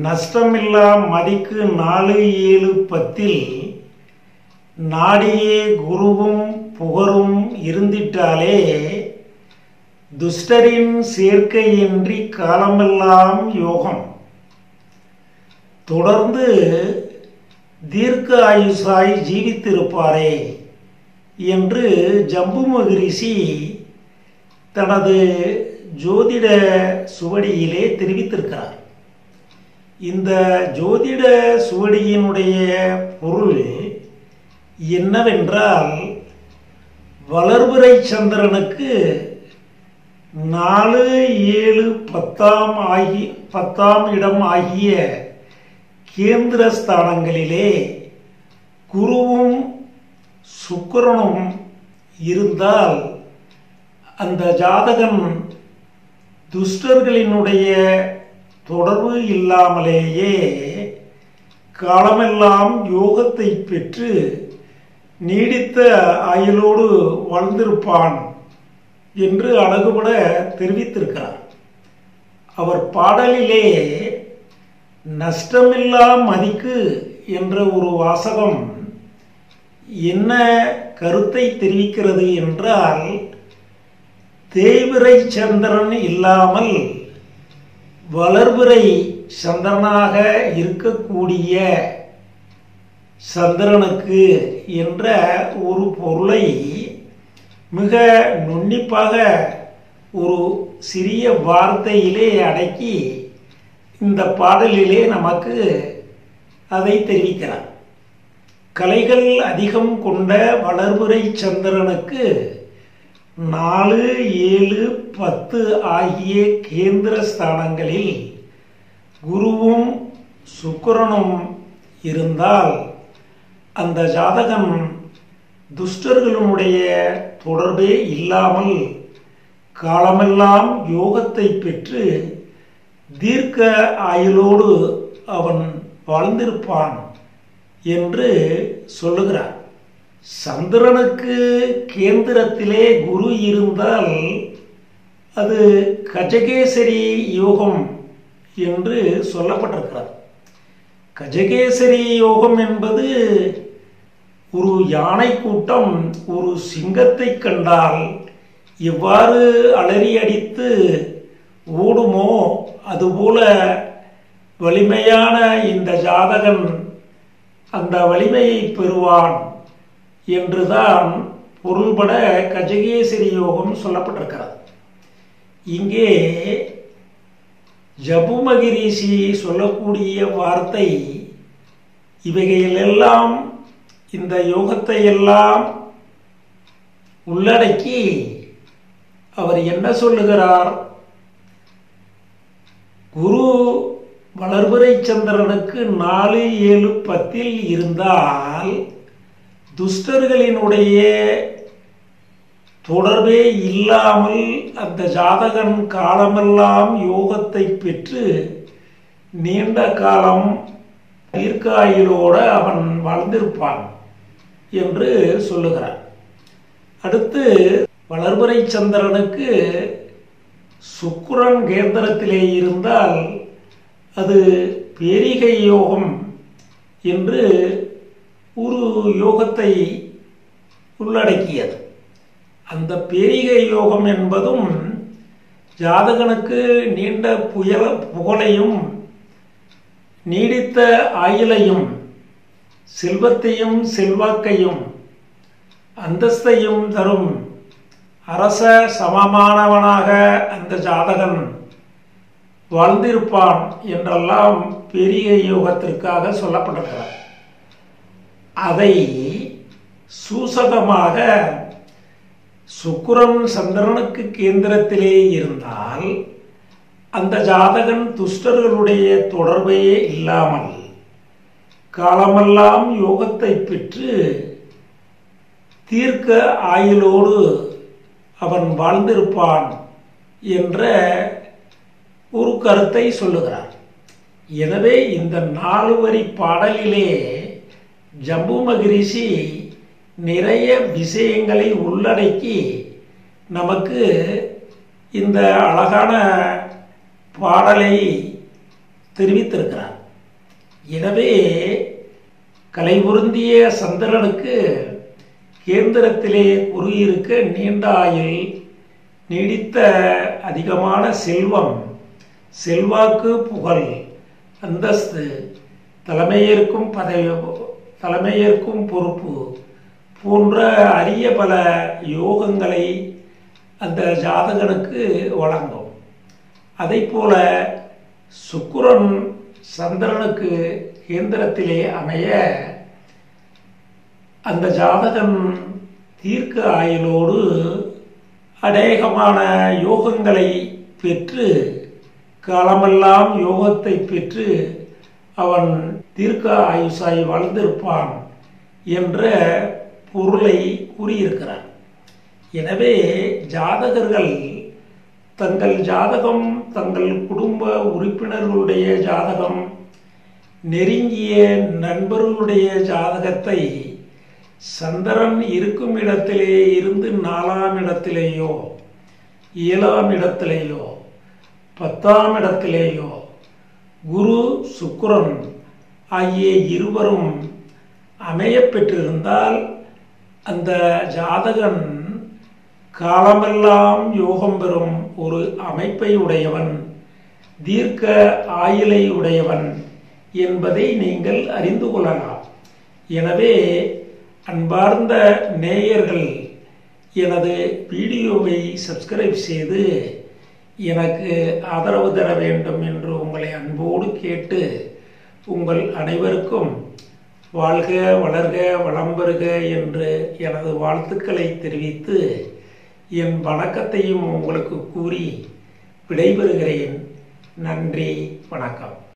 நஷ்டமில்லா மதிக்கு 4-7-10 நாடியே குருவும் புகரும் இருந்திட்டாலே துஷ்டரின் சேர்க்கையின்றி காலமெல்லாம் யோகம். தொடர்ந்து தீர்க்க ஆயுசாய் ஜீவித்திருப்பாரே என்று ஜம்பு மகரிஷி தனது ஜோதிட சுவடியிலே தெரிவித்திருக்கிறார். இந்த ஜோதிட சுவடியினுடைய பொருள் என்னவென்றால், வளர்பிறை சந்திரனுக்கு 4-7-10 இடம் ஆகிய கேந்திர ஸ்தானங்களிலே குருவும் சுக்கிரனும் இருந்தால் அந்த ஜாதகன் துஷ்டர்களினுடைய தொடர்பு இல்லாமலேயே காலமெல்லாம் யோகத்தை பெற்று நீடித்த ஆயுளோடு வாழ்ந்திருப்பான் என்று அழகுபட தெரிவித்திருக்கிறார். அவர் பாடலிலே நஷ்டமில்லா மதிக்கு என்ற ஒரு வாசகம் என்ன கருத்தை தெரிவிக்கிறது என்றால், தேய்பிறை சந்திரன் இல்லாமல் வளர்பிறை சந்திரனாக இருக்கக்கூடிய சந்திரனுக்கு என்ற ஒரு பொருளை மிக நுண்ணிப்பாக ஒரு சிறிய வார்த்தையிலே அடக்கி இந்த பாடலிலே நமக்கு அதை தெரிவிக்கிறார். கலைகள் அதிகம் கொண்ட வளர்பிறை சந்திரனுக்கு 4-7-10 ஆகிய கேந்திர ஸ்தானங்களில் குருவும் சுக்கிரனும் இருந்தால் அந்த ஜாதகன் துஷ்டர்களுடைய தொடர்பே இல்லாமல் காலமெல்லாம் யோகத்தை பெற்று தீர்க்க ஆயுளோடு அவன் வாழ்ந்திருப்பான் என்று சொல்லுகிறார். சந்திரனுக்கு கேந்திரத்திலே குரு இருந்தால் அது கஜகேசரி யோகம் என்று சொல்லப்பட்டிருக்கிறார். கஜகேசரி யோகம் என்பது ஒரு யானை கூட்டம் ஒரு சிங்கத்தை கண்டால் எவ்வாறு அலறி அடித்து ஓடுமோ அதுபோல வலிமையான இந்த ஜாதகன் அந்த வலிமையை பெறுவான் என்றுதான் பொருள்பட கஜகேசரி யோகம் சொல்லப்பட்டிருக்கிறது. இங்கே ஜம்பு மகரிஷி சொல்லக்கூடிய வார்த்தை இவைகளெல்லாம் இந்த யோகத்தை எல்லாம் உள்ளடக்கி அவர் என்ன சொல்லுகிறார்? குரு வளர்பிறை சந்திரனுக்கு 4-7-10 இருந்தால் துஷ்டர்களினுடைய தொடர்பே இல்லாமல் அந்த ஜாதகன் காலமெல்லாம் யோகத்தை பெற்று நீண்ட காலம் தீர்க்காயுளோடு அவன் வாழ்ந்திருப்பான் என்று சொல்லுகிறார். அடுத்து வளர்பிறை சந்திரனுக்கு சுக்கிரன் கேந்திரத்திலே இருந்தால் அது பேரிகை யோகம் என்று ஒரு யோகத்தை உள்ளடக்கியது. அந்த பேரிகை யோகம் என்பதும் ஜாதகனுக்கு நீண்ட புகழையும் நீடித்த ஆயுளையும் செல்வத்தையும் செல்வாக்கையும் அந்தஸ்தையும் தரும் அரச சமமானவனாக அந்த ஜாதகன் வாழ்ந்திருப்பான் என்றெல்லாம் பேரிகை யோகத்திற்காக சொல்லப்பட்டிருக்கிறார். அதை சூசகமாக சுக்கிரன் சந்திரனுக்கு கேந்திரத்திலே இருந்தால் அந்த ஜாதகன் துஷ்டர்களுடைய தொடர்பே இல்லாமல் காலமெல்லாம் யோகத்தை பெற்று தீர்க்க ஆயுளோடு அவன் வாழ்ந்திருப்பான் என்ற ஒரு கருத்தை சொல்லுகிறார். எனவே இந்த 4 வரி பாடலிலே ஜம்பு மகரிஷி நிறைய விஷயங்களை உள்ளடக்கி நமக்கு இந்த அழகான பாடலை தெரிவித்திருக்கிறார். எனவே கலை பொருந்திய சந்திரனுக்கு கேந்திரத்திலே குரு இருக்க நீண்ட ஆயுள், நீடித்த அதிகமான செல்வம், செல்வாக்கு, புகழ், அந்தஸ்து, தலைமையேற்கும் பொறுப்பு போன்ற அரிய பல யோகங்களை அந்த ஜாதகனுக்கு வழங்கும். அதை போல சுக்கிரன் சந்திரனுக்கு கேந்திரத்திலே அமைய அந்த ஜாதகன் தீர்க்க ஆயுளோடு அநேகமான யோகங்களை பெற்று, காலமெல்லாம் யோகத்தை பெற்று அவன் தீர்க்க ஆயுசாய் வாழ்ந்திருப்பான் என்ற பொருளை கூறியிருக்கிறார். எனவே ஜாதகர்கள் தங்கள் ஜாதகம், தங்கள் குடும்ப உறுப்பினர்களுடைய ஜாதகம், நெருங்கிய நண்பர்களுடைய ஜாதகத்தை சந்திரன் இருக்கும் இடத்திலே இருந்து 4ஆம் இடத்திலேயோ 7ஆம் இடத்திலேயோ 10ஆம் இடத்திலேயோ குரு சுக்கிரன் ஆகிய இருவரும் அமைய பெற்றிருந்தால் அந்த ஜாதகன் காலமெல்லாம் யோகம் பெறும் ஒரு அமைப்பை உடையவன், தீர்க்க ஆயுளை உடையவன் என்பதை நீங்கள் அறிந்து கொள்ளலாம். எனவே அன்பார்ந்த நேயர்கள், எனது வீடியோவை சப்ஸ்கிரைப் செய்து எனக்கு ஆதரவு தர வேண்டும் என்று உங்களை அன்போடு கேட்டு, உங்கள் அனைவருக்கும் வாழ்க வளர்க வளம் பெறுக என்று எனது வாழ்த்துக்களை தெரிவித்து என் வணக்கத்தையும் உங்களுக்கு கூறி விடைபெறுகிறேன். நன்றி, வணக்கம்.